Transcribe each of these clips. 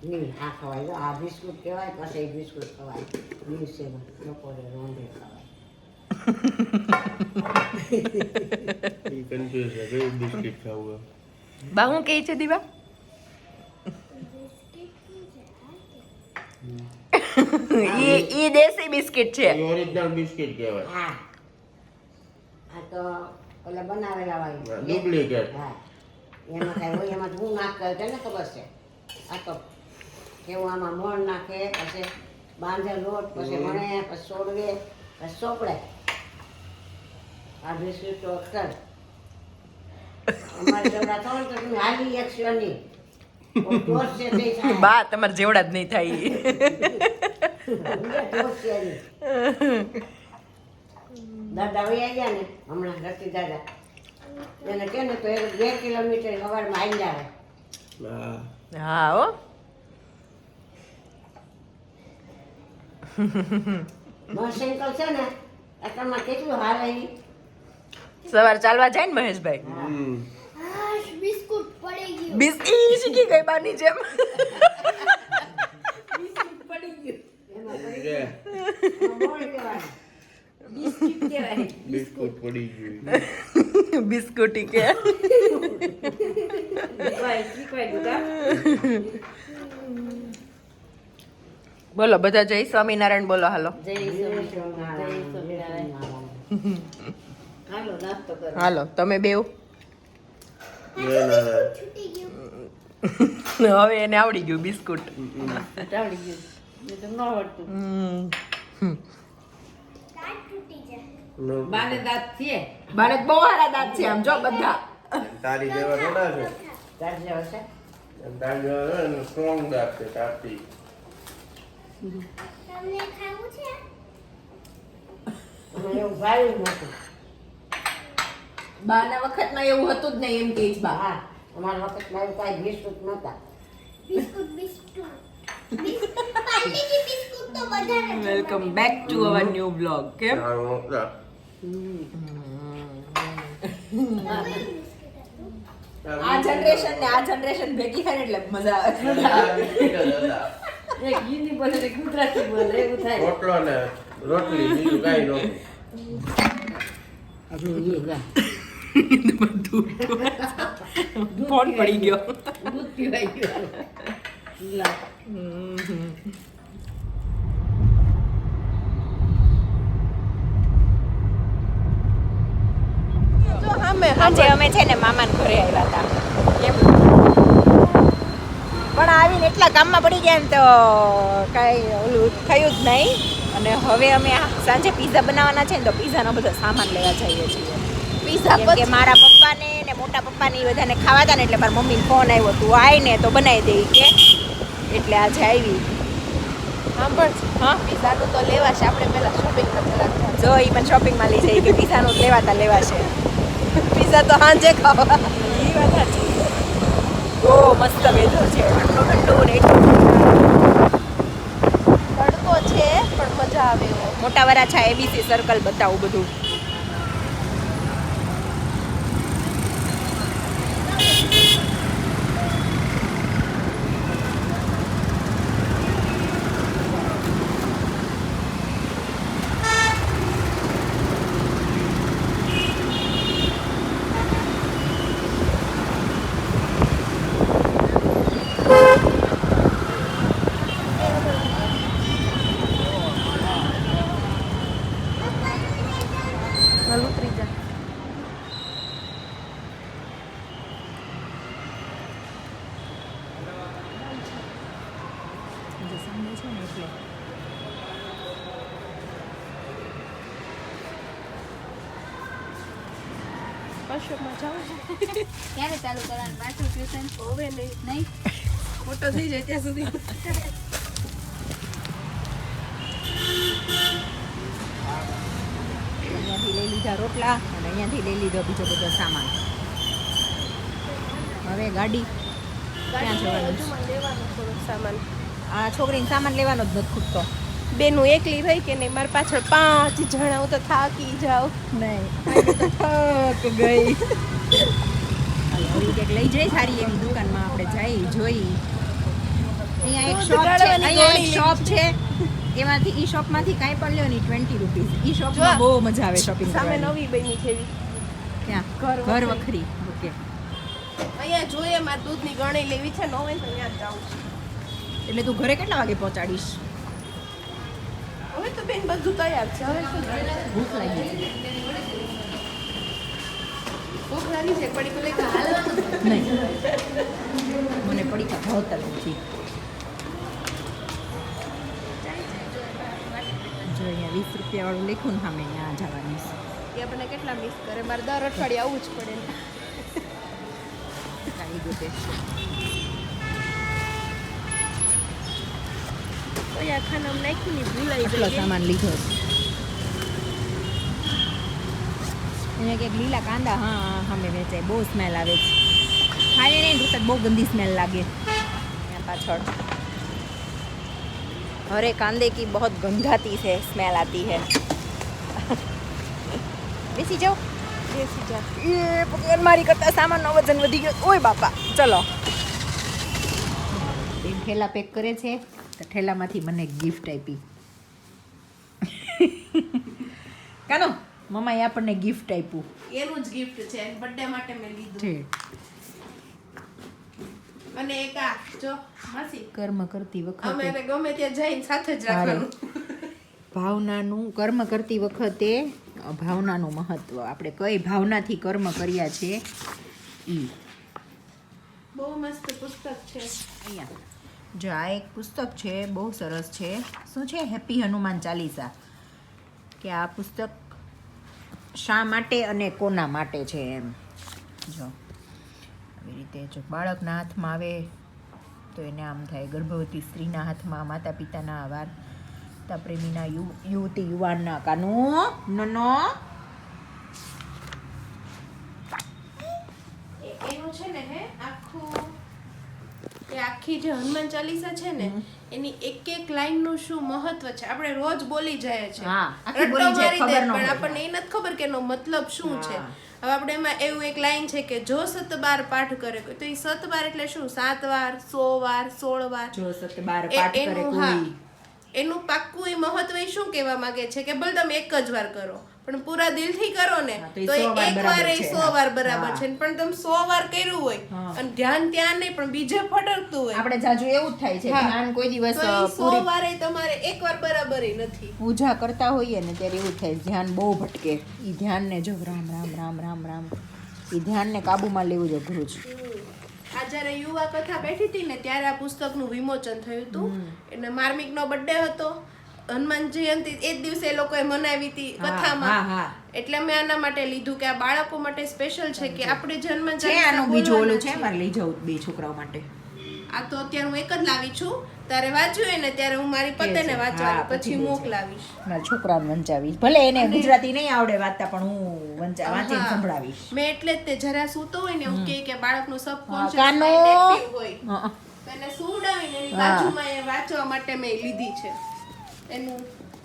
નહીં આ ખવાય આ બિસ્કુટ કહેવાય પછી બિસ્કુટ ખવાય દિવસે બપોરે રોંઢે ખવાય એ કન્ફ્યુઝ છે કઈ બિસ્કિટ ખાવું બા હું કહે છે દીવા ઈ દેશી બિસ્કિટ છે એ ઓરિજિનલ બિસ્કિટ કહેવાય હા આ તો ઓલા બનાવેલા વાળી ડુપ્લિકેટ હા એમાં કાંઈ હોય એમાં હું નાખતા હોય તને ખબર છે આ તો કેવું આમાં મોણ નાખે પછી બાંધે લોટ પછી વણે પછી સોડવે પછી ચોપડે આ બિસ્કિટ તો અક્ષર અમારે જેવડા થો તો તમે હાલી એક શની ટોસ છે તે થાય બા તમારે જેવડા જ નહીં થાય ઈ. ટોસ છે નહીં. દાદા વહી ગયા ને હમણાં રતી દાદા એને કે ને તો 2 કિલોમીટર સવારમાં આવી જાય હા હા હો મોટરસાઇકલ છે ને તમારે કેટલું હાલે ઈ? સવાર ચાલવા જાય ને મહેશભાઈ બિસ્કુટ પડી ગયું બીસ ઈ શીખી ગઈ બાની જેમ એમાં પડી કે એમાં મોણ કહેવાય. બિસ્કિટ કહેવાય. બિસ્કુટ પડી ગયું બિસ્કુટી કે બોલો બધા જય સ્વામિનારાયણ બોલો હાલો જય સ્વામિનારાયણ. હાલો નાસ્તો કરો. હાલો તમે બેવ છૂટી ગયું હવે એને આવડી ગયું બિસ્કુટ આવડી ગયું. એ તો ન આવડતું. દાંત તૂટી જાય બાને દાંત છે. બાળક બહુ સારા દાંત છે આમ જો બધા તારી જેવા થોડા છે દાંત જેવો છે. તારી જેવા સ્ટ્રોંગ દાંત છે તાપી તમને ખાવું છે મને એવું ભાવ્યું જ નહોતું. બાના વખતમાં એવું હતું જ નહીં એમ કે બા હા અમારા વખતમાં એવું કાંઈ બિસ્કુટ નહોતા. બિસ્કુટ પાર્લેજી બિસ્કુટ તો બધાને welcome back to our new blog કેમ સારું મોકલા આ જનરેશન ને આ જનરેશન ભેગી થાય ને એટલે મજા આવે એક હિન્દી બોલે ને ગુજરાતી બોલે એવું થાય. રોટલો ને રોટલી બીજું કાંઈ નહોતું હજુ એ જા. ફોન પડી ગયો દૂધ પીવાઈ ગયું. લા. આજે અમે છે ને મામાના ઘરે આવ્યા હતા કેમ પણ આવીને એટલા કામમાં પડી ગયા ને તો કાંઈ ઓલું થયું જ નહીં અને હવે અમે સાંજે પીઝા બનાવવાના છે ને તો પીઝાનો બધો સામાન લેવા જઈએ છીએ પીઝા કે મારા પપ્પાને ને મોટા પપ્પાને એ બધાને ખાવા હતા ને એટલે મારા મમ્મીને ફોન આવ્યો તું આય ને તો બનાવી દે કે એટલે આજે આવી હા પણ હા પીઝાનું તો લેવાશે આપણે પહેલાં શોપિંગ કરતા જો એ મને શોપિંગમાં લઈ જાય કે પીઝાનું લેવાશે પીઝા તો સાંજે ખાવા એ વાત સાચી બહુ મસ્ત વેધર છે ઠંડુ ઠંડુ ને તડકો છે પણ મજા આવે મોટા વરાછા એબીસી સર્કલ બતાવું બધું ક્યારે ચાલુ કરવાનું પાછું ટ્યુશન હવે નહીં ફોટો થઈ જાય ત્યાં સુધી અહીંયાથી લઈ લીધા રોટલા અને અહીંયાથી લઈ લીધો બીજો બધો સામાન હવે ગાડી ક્યાં જવાનું થોડોક સામાન આ છોકરીને સામાન લેવાનો જ નથી ખૂટતો બેનું એકલી રહી કે નહીં મારી પાછળ 5 જણા હું તો થાકી જાઉં નહીં થાક ગઈ હવે કંઈક લઈ જઈ સારી એવી દુકાનમાં આપણે જઈ જોઈ અહીંયા એક દૂધ શોપ છે, ગાળવાની અહીંયા એક ગોળી શોપ છે, એમાંથી ઈ શોપમાંથી કાંઈ પણ લ્યો ને 20 રૂપીસ. ઈ જો. શોપમાં બહુ મજા આવે શોપિંગ સામે કરવાની. નવી બની છે એવી. ક્યાં? ઘર ઘર વખરી. વખરી. ઓકે. અહીંયા જોઈએ મારે દૂધની ગણી લેવી છે, ન હોય તો ત્યાં જ જાઉં છું. એટલે તું ઘરે કેટલા વાગે પહોંચાડીશ? હવે તો બેન બધું તૈયાર છે, હવે શું જોઈએ? ભૂખ લાગી છે. ભૂખ લાગી છે, પડી તો લઈ હાલવાનું. નહીં, મને પડીકા ભાવતા નથી. જો અહીંયા 20 રૂપિયા વાળું લખ્યું ને સામે ત્યાં જવાની છે. એ આપણને કેટલા મિસ કરે, મારે દર અઠવાડિયે આવવું જ પડે ને. કાંઈ ગોતે. કોઈ આ ખાનામાં નાખ્યું ને ભૂલાઈ આટલો જાય. સામાન લીધો છે. અહીંયા ક્યાંક લીલા કાંદા હા સામે વેચાય, બહુ સ્મેલ આવે છે. ખાય નહીં તો બહુ ગંદી સ્મેલ લાગે ત્યાં પાછળ. અરે कांदे की बहुत गंधाती है, स्मेल आती है. બેસી જાઓ. બેસી જા. એ ભગવાન, મારી કરતા સામાનનો વજન વધી ગયો. ઓય બાપા, ચલો. બેન ઠેલા પેક કરે છે તો ઠેલામાંથી મને ગિફ્ટ આપી. કાનો મમ્માએ આપણને ગિફ્ટ આપ્યું એનું જ ગિફ્ટ છે, બર્થડે માટે મેં લીધું. છે. અને એક આ જો માસી, કર્મ કરતી વખતે અમારે ગમે ત્યાં જઈને સાથે જ રાખવાનું. ભાવનાનું કર્મ કરતી વખતે ભાવનાનું મહત્વ, આપણે કઈ ભાવનાથી કર્મ કર્યા છે ઈ. બહુ મસ્ત પુસ્તક છે. અહીંયા જો આ એક પુસ્તક છે, બહુ સરસ છે. શું છે? હેપી હનુમાન ચાલીસા. કે આ પુસ્તક શા માટે અને કોના માટે છે એમ. જો આવી રીતે જો બાળકના હાથમાં આવે તો એને આમ થાય, ગર્ભવતી સ્ત્રીના હાથમાં માતા પિતાના વાર્તા પ્રેમીના યુવતી યુવાનના કાનું નનો. એનું છે ને હે આખું, એ આખી જે હનુમાન ચાલીસા છે ને એની એક એક લાઈન નું શું મહત્વ છે, આપણે રોજ બોલી જાય છે. હા, આખી રટ્ટો બોલી જાય, મારી દે, ખબર ન પણ હોય. આપણને એ નથી ખબર કે એનો મતલબ શું છે. હા. હવે આપણે એમાં એવું એક લાઈન છે કે જો 7 વાર પાઠ કરે કોઈ, તો એ 7 વાર એટલે શું? 7 વાર, 100 વાર, 16 વાર. જો સત બાર પાઠ કરે એનું હા, કોઈ. એનું પાક્કું એ મહત્વ એ શું કહેવા માંગે છે કે ભલે તમે એક જ વાર કરો પણ પૂરા દિલથી કરો ને હા, તો એ 100 વાર એક બરાબર વાર એ છે. 100 વાર બરાબર હા. છે. પણ તમે 100 વાર કર્યું હોય હા. અને ધ્યાન ત્યાં નહીં પણ બીજે ફટકતું હોય, આપણે જાજુ એવું જ થાય છે, હા. ધ્યાન કોઈ દિવસ તો એ 100 પૂરી વારે તમારે એક વાર બરાબર નથી. પૂજા કરતા હોઈએ ને ત્યારે એવું થાય, ધ્યાન બહુ ભટકે. એ ધ્યાનને જો રામ રામ રામ રામ રામ, એ ધ્યાનને કાબૂમાં લેવું જ અઘરું છે. આ જ્યારે યુવા કથા બેઠી હતી ને ત્યારે આ પુસ્તકનું વિમોચન થયું હતું. એટલે માર્મિકનો બર્થડે હતો, હનુમાન જયંતિ એ જ દિવસે એ લોકોએ મનાવી હતી હા, કથામાં. હા. એટલે મેં આના માટે લીધું કે આ બાળકો માટે સ્પેશિયલ છે કે આપણે જે હનુમાન છે ચાલીસા આનું બીજું બોલવાના ઓલું છે, છે. મારે લઈ જવું બે છોકરાઓ માટે. આ તો અત્યારે હું એક જ લાવી છું, તારે વાંચ્યું હોય ને ત્યારે હું મારી પતેને હા, વાંચવાની પછી પછી લેજે. મોકલાવીશ. મારા છોકરાને વંચાવીશ, ભલે એને ગુજરાતી નહીં આવડે વાંચતા, પણ હું વાંચીને હા. સંભળાવીશ. મેં એટલે જ તે જરા સૂતો હોય ને એવું કે બાળકનું હા, સબકોન્શિયસ કાનો. માઇન્ડ એક્ટિવ હોય હા, તો એને સુવડાવીને એની હા. બાજુમાં એ વાંચવા માટે મેં લીધી છે. એનું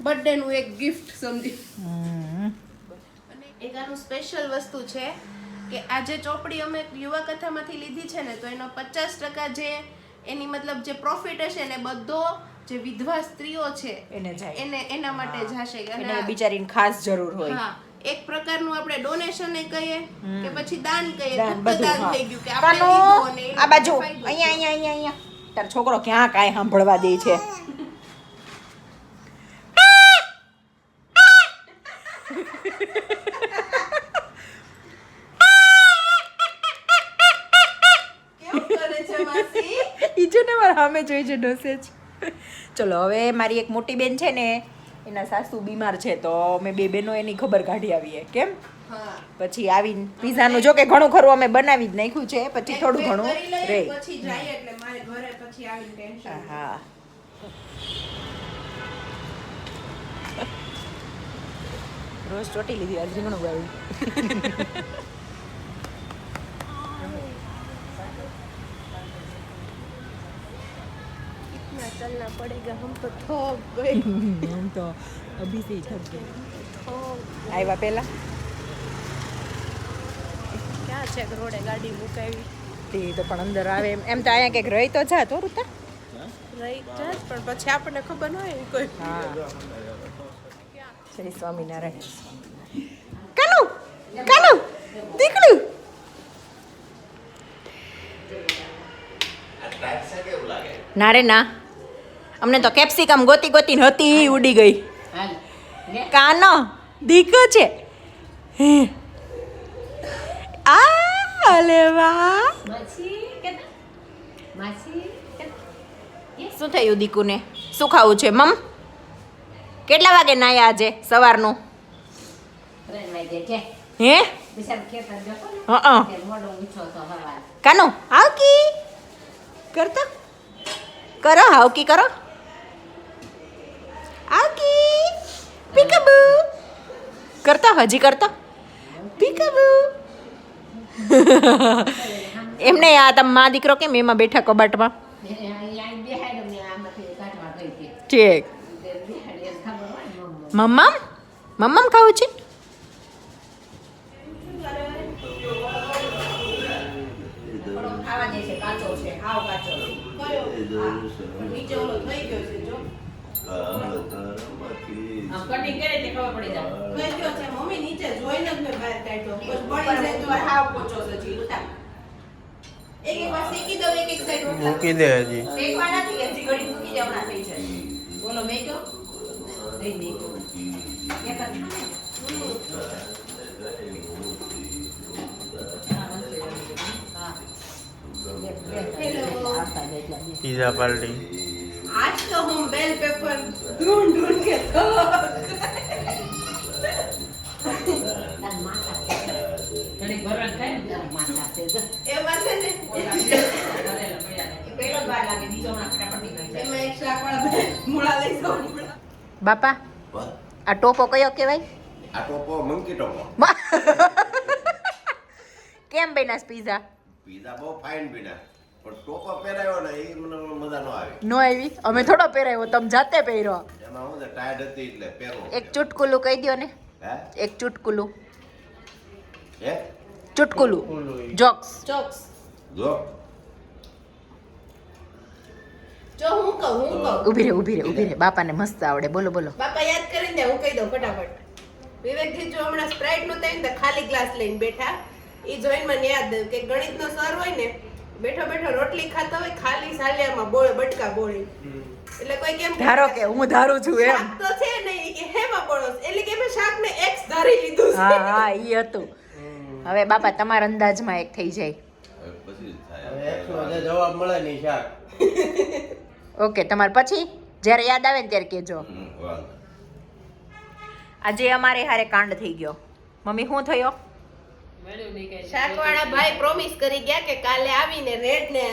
બર્થડે નું એક ગિફ્ટ સમજી. હમ. અને એક આનું સ્પેશિયલ વસ્તુ છે કે આ જે ચોપડી અમે યુવા કથામાંથી લીધી છે ને તો એનો 50% જે એની મતલબ જે પ્રોફિટ હશે ને બધો જે વિધવા સ્ત્રીઓ છે એને જાય. એને એના માટે જશે. અને એને બિચારીને ખાસ જરૂર હોય. હા, એક પ્રકારનું આપણે ડોનેશન એ કહીએ કે પછી દાન કહીએ, દાન, ગુપ્ત બધું, દાન હા. થઈ ગયું કે આપણે કાનો, લીધું અને એ આ બાજુ ફાયદો અહીંયા થયો. અહીંયા અહીંયા અહીંયા તારો છોકરો ક્યાં કાંઈ સાંભળવા દે છે. કેવું કરે છે માસી? ઈ છે ને મારા સામે જોઈ છે, ડોસે જ. ચલો હવે મારી એક મોટી બેન છે ને એના સાસુ બીમાર છે તો અમે બે બહેનો એની ખબર કાઢી આવીએ. કેમ? હા, પછી આવીને પીઝાનું જો કે ઘણું ખરું અમે બનાવી જ નાખ્યું છે, પછી થોડું એક ઘણું કરી લઈએ, રહે. પછી જઈએ એટલે મારે ઘરે પછી આવીને ટેન્શન. હા. રોજ ચોટી લીધી, આજ રીંગણું વાવ્યું. इतना चलना पड़ेगा, हम तो ठोक गए. हम तो अभी से ही थक गए. ठोक. આવ્યા પહેલા ક્યાં છે રોડે ગાડી મુકાવી? તે તો પણ અંદર આવે એમ તો અહીંયા કંઈક રહી તો જા તો રૂતા રહી જાય પણ પછી આપણને ખબર ન હોય કોઈ જય સ્વામિનારાયણ. કાનુ કાનુ દીકડું ના રે ના, અમને તો કેપ્સિકમ ગોતી ગોતીને હતી ઈ ઉડી ગઈ. હાલ લે કાનો દીકો છે. આ લે વાહ, શું થયું દીકુને? શું ખાવું છે મમ? કેટલા વાગે નાયા આજે સવારનું? 3 વાગે છે હે બિચારો ખેતર જતો ને હા તે મોઢો ઊંચો તો હવાર કાનો હાવકી કરતો કરો, હાવકી કરો, હાવકી પીકાબુ કરતો, હજી કરતો પીકાબુ. એમને આ તમે મા દીકરો કેમ એમાં બેઠા કબાટમાં? અહીંયા બેહાડ્યો ને આમાંથી કાઢવા ગઈ હતી ઠીક. તે બેહાડી ખબર હોય ને મમ્મમ મમ્મમ ખાવું છે? ખાવા દે છે કાચો છે હાવ કાચો નીચે ઓલો થઈ ગયો છે જો કટિંગ કરે તે ખબર પડી જાય થઈ ગયો છે મમ્મી નીચે જોઈને જ મેં બહાર કાઢ્યો પછી બળી જાય તો ઉપર હાવ પોચો છે જી ઉતાર એક એક વાર શેકી દઉં એક એક સાઈડ રોટલા મૂકી દે હજી. શેકવા નથી હજી ઘડી મૂકી જાય હમણાં થઈ જાય બોલો મેં કયો નહીં મેં કયો એક જ પીઝા પાર્ટી. आज तो हम बेल पेपर ढूंढ ढूंढ के એમાં છે ને એમાં એક શાકવાળા મૂળા લઈ જાઉં બાપા આ ટોપો કયો કહેવાય? આ ટોપો મંકી ટોપો. કેમ બન્યા પીઝા? પીઝા બહુ ફાઇન બન્યા પણ ટોપો પહેરાયો ને એ મને મજા ન આવી. નો આવી? અમે થોડો પહેરાયો, તમે જાતે પહેર્યો. એમાં હું ટાયર્ડ હતી એટલે પહેરવો. એક ચુટકુલું કહી દો ને, હે એક ચુટકુલું. હે ચુટકુલું જોક્સ. ચોક્સ જો જો હું કહું ઊભી રે બાપાને મસ્ત આવડે. બોલો બોલો. બાપા યાદ કરીને દે હું કહી દઉં ફટાફટ. વિવેકજી જો હમણાં સ્પ્રાઇટ નો થાય ને તો ખાલી ગ્લાસ લઈને બેઠા એ જોઈને મને યાદ આવ્યું કે ગણિતનો સર હોય ને બેઠો બેઠો રોટલી ખાતો હોય ખાલી સાલિયામાં બોળે બટકા બોળી એટલે કોઈ કેમ ધારો કે હું ધારું છું એમ. શાક તો છે નહીં કે હેમાં બોળો એટલે કે મેં શાક ને એક્સ ધારી લીધું છે હા ઈ હતું. હવે બાપા તમારા અંદાજમાં એક થઈ જાય. હવે પછી થાય. હવે 100 જે જવાબ મળે નહીં શાક. ઓકે, તમારે પછી જ્યારે યાદ આવે ને ત્યારે કહેજો. વાંધો. આજે અમારે હારે કાંડ થઈ ગયો. મમ્મી શું થયો? શાકવાળા ભાઈ પ્રોમિસ કરી ગયા કે કાલે આવીને રેડ ને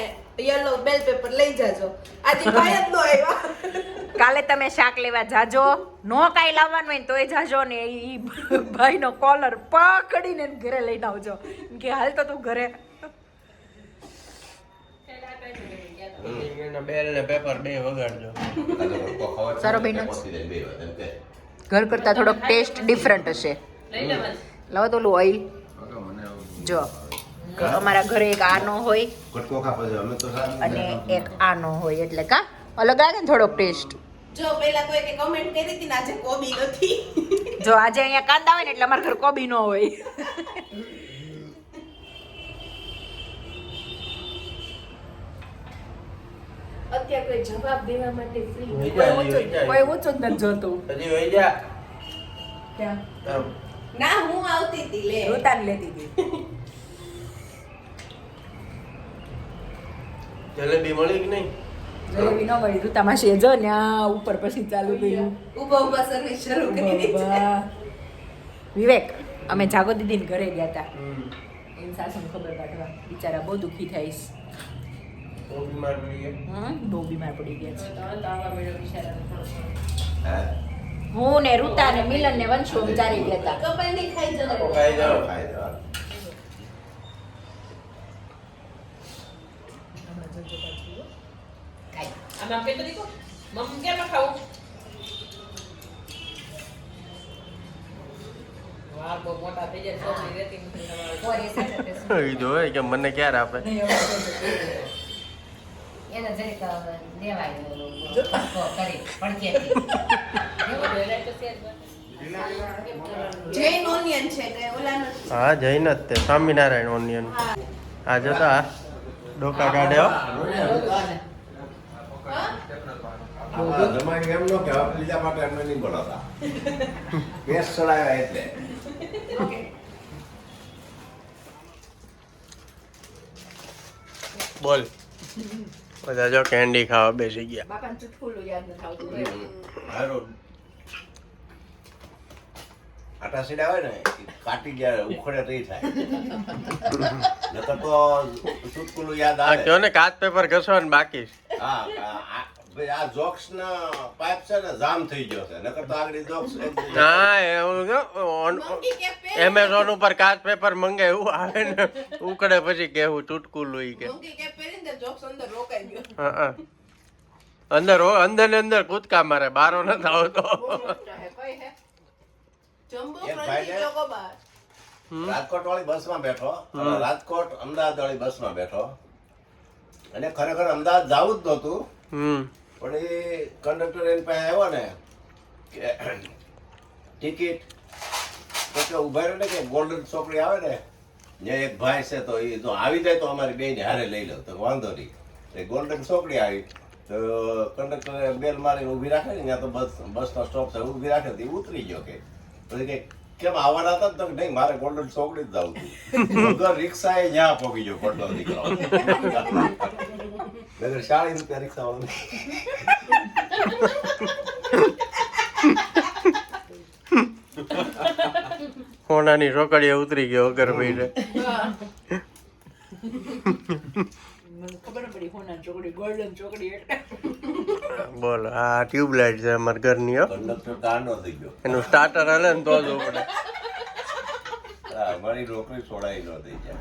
યલો બેલ પેપર લઈ જાજો. આજે ભાઈ જ નો આવ્યા. કાલે તમે શાક લેવા જાજો, નો કાંઈ લાવવાનું હોય ને તોય જાજો ને ઈ ભાઈનો કોલર પકડીને એને ઘરે લઈને આવજો કે હાલ તો તું ઘરે. એના બેલ ને પેપર બે વગાડજો. આ તો લોકો ખબર સારો બન્યો છે. પહોંચી જાય બે વાર એમ કે. ઘર કરતાં થોડોક ટેસ્ટ ડિફરન્ટ હશે. લાવો તો ઓલું ઓઇલ મને આવું જો. અમારા ઘરે એક આનો હોય કટકો ખાપે છે અમે તો સારું અને એક આનો હોય એટલે કા અલગ લાગે ને થોડોક ટેસ્ટ. જો પેલા કોઈ કે કમેન્ટ કરી હતી ને આજે કોબી નથી. જો આજે અહીંયા કાંદા હોય ને એટલે અમારા ઘર કોબી ન હોય. અત્યારે કોઈ જવાબ દેવા માટે ફ્રી વહી જા, હજી વહી જા. કોઈ ઊંચું જ નથી જોતું. હજી વહી જા. ક્યાં? આમ. ના હું આવતી હતી લે રૂતાને લેતી હતી. જલેબી મળી કે નહીં? જલેબી ન મળી. રૂતા માસી જો ને આ ઉપર પછી ચાલુ કર્યું. ઉભા ઉભા સર્વિસ શરૂ કરી દીધી બાબા. વિવેક અમે જાગો દીદીને ઘરે ગયા હતા હમ. એની સાસુને ખબર કાઢવા. બિચારા બહુ દુઃખી થઈશ. બહુ બીમાર પડી ગયા. બહુ બીમાર પડી ગયા છે. હે હું ને રૂતા ને મિલન ને વંશુ અમે ચારી ગયા હતા. કપાઈ નહીં ખાઈ જતો ખાઈ જાઓ. ખાઈ જાઓ. એ જોવે કે મને ક્યારે આપે. એને જરીક દેવાય કરી પડકેથી જૈન ઓનિયન છે કે ઓલાનો હા જૈન જ તે સ્વામિનારાયણ ઓનિયન આ જોતા ડોકા કાઢ્યો જમાઈ એમ નો કે બીજા માટે એમને નહીં બોલાવતા કેસ ચડાવ્યા એટલે બોલ બધા જો કેન્ડી ખાવા બેસી ગયા બાપાને ચૂટકુલું યાદ નથી આવતું હારું આટા સીડા હોય ને એ કાટી ગયા ઉખડે તઈ થાય નકર તો ચૂટકુલું યાદ આ આવે કયો ને કાચ પેપર ઘસવાનું બાકી છે. હા ભાઈ આ જોક્સ ના પાઇપ છે ને જામ થઈ ગયો છે નકર તો આગળ જોક્સ હા એવું એમેઝોન ઉપર કાચ પેપર મંગે એવું આવે ને ઉકળે પછી કેવું ચૂટકુલું ઈ કે મોંઘી કેપ પહેરીને જોક્સ અંદર રોકાઈ ગયો હા અંદર ને અંદર કૂદકા મારે બારો નથી આવતો જમ્બો એક ક્રન્ચી ભાઈને- ચોકોબાર રાજકોટ વાળી બસમાં બેઠો અને રાજકોટ અમદાવાદ વાળી બસમાં બેઠો અને ખરેખર અમદાવાદ જવું જ નહોતું પણ એ કંડક્ટર એની પાસે આવ્યો ને કે ટિકિટ તો કે ઉભા રહ્યો ને કે ગોલ્ડન ચોકડી આવે ને ત્યાં એક ભાઈ છે તો એ જો આવી જાય તો અમારી બેને હારે લઈ લો તો વાંધો નહીં એ ગોલ્ડન ચોકડી આવી તો કંડક્ટરે બેલ મારીને ઊભી રાખે ને ત્યાં તો બસનો સ્ટોપ છે ઊભી રાખે તો એ ઉતરી ગયો કે પછી કે કેમ આવવાના હતા ને તો કે નહીં મારે ગોલ્ડન ચોકડી જ જવું હતું વગર રિક્ષાએ ત્યાં પહોંચી ગયો ખોટો દીકરો નગર 40 રૂપિયા રિક્ષા વાળો સોનાની રોકડીએ ઉતરી ગયો વગર ભાઈ ખબર ન પડી હોના ચોકડી ગોલ્ડન ચોકડી એટલે બોલો આ ટ્યુબલાઇટ છે અમારા ઘરની હો કંડક્ટર ગાંડો થઈ ગયો એનું સ્ટાર્ટર હલે ને તો જ ઉપડે હા મારી નોકરી છોડાઈ ન થઈ જાય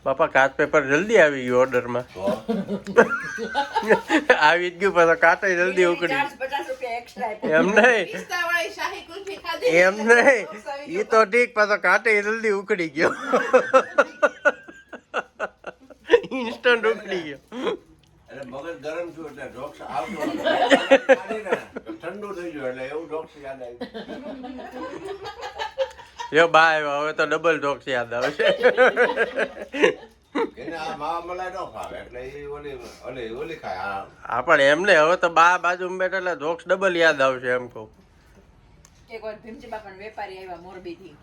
બાપા કાચ પેપર જલ્દી આવી ગયું ઓર્ડરમાં તો આવી જ ગયું પાછો કાચે જલ્દી ઉકળી 50 રૂપિયા એક્સ્ટ્રા એમ નહીં પિસ્તાવાળી શાહી કુલ્ફી ખાધી એમ નહીં એ તો ઠીક પાછો કાચે જલ્દી ઉકળી ગયો ઇન્સ્ટન્ટ ઉકળી ગયો એટલે મગજ ગરમ થયું એટલે ડોક્સ આવતો ઠંડુ થઈ ગયું એટલે એવું ડોક્સ યાદ આવ્યું જો બા આવ્યો હવે તો ડબલ જોક્સ યાદ આવે છે એને આ માવા મલાઈ ન ફાવે એટલે એ ઓલી ખાય હા પણ એમ ને હવે તો બા બાજુમાં બેઠા એટલે જોક્સ ડબલ યાદ આવશે એમ કહું એક વાર ભીમજી બાપાના વેપારી આવ્યા મોરબીથી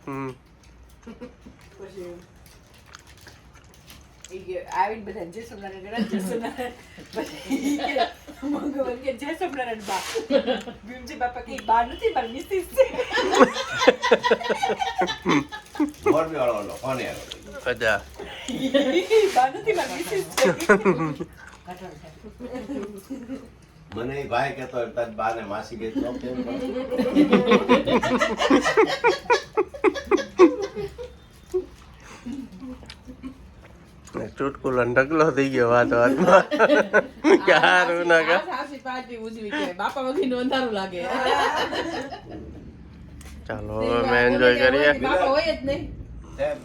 પછી આવીને બધા જય સોમનારાયણ જય સોમનારાયણ પછી મંગળ કે જય સોમનારાયણ બા ભીમજી બાપા કે બા નથી મારી મિસિસ છે મોરબી વાળો કોને આવ્યો અચ્છા બા નથી મારી મિસિસ છે મને એ ભાઈ કહેતો તારી બા ને માસી ગઈ તો કેમ કરો? ચૂટકુલો ઢગલો થઈ ગયો વાત વાતમાં કે હારું ના કા સાસી પાર્ટી ઉજવી કે બાપા વગીનું અંધારું લાગે ચાલો હવે અમે એન્જોય કરીએ બાપા હોય જ નહીં તેમ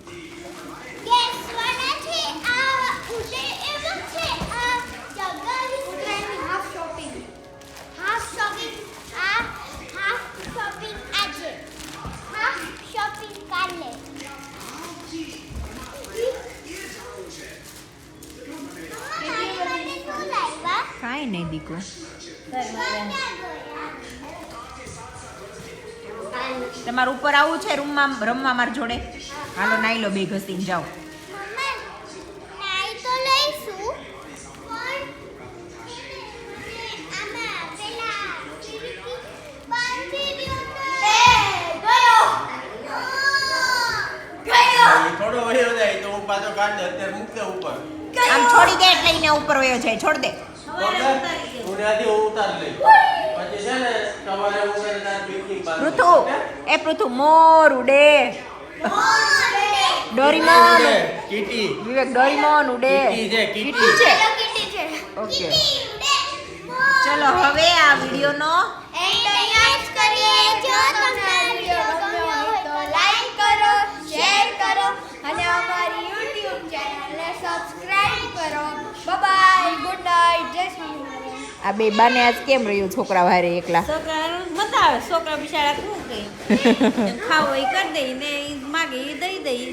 કાંઈ નહીં દીકરો તમારે ઉપર આવવું છે રૂમમાં રમવા મારી જોડે હાલો નાઈ લો બે ઘસીને જાઓ થોડો વયો જાય તો હું પાછો કાઢ દે અત્યારે મૂક દે ઉપર આમ છોડી દે એટલે એને ઉપર વયો જાય છોડ દે હું ત્યાંથી હું ઉતાર લઈ પછી છે ને સવારે ઉઠે તાર પિકનિક પૃથુ એ પૃથુ મોર ઉડે ડોરીમોન કીટી વિવેક ડોરીમોન ઉડે કીટી છે, કીટી. કીટી છે ઓકે ચલો હવે આ વિડીયોનો લાઈક કરો શેર કરો અને અમારી YouTube આ બે બાને આજ કેમ રહ્યું છોકરા વારે એકલા છોકરા મજા આવે છોકરા બિચારા શું કહે ખાવો એ કરી દઈ ને ઈ માગે એ દઈ દઈ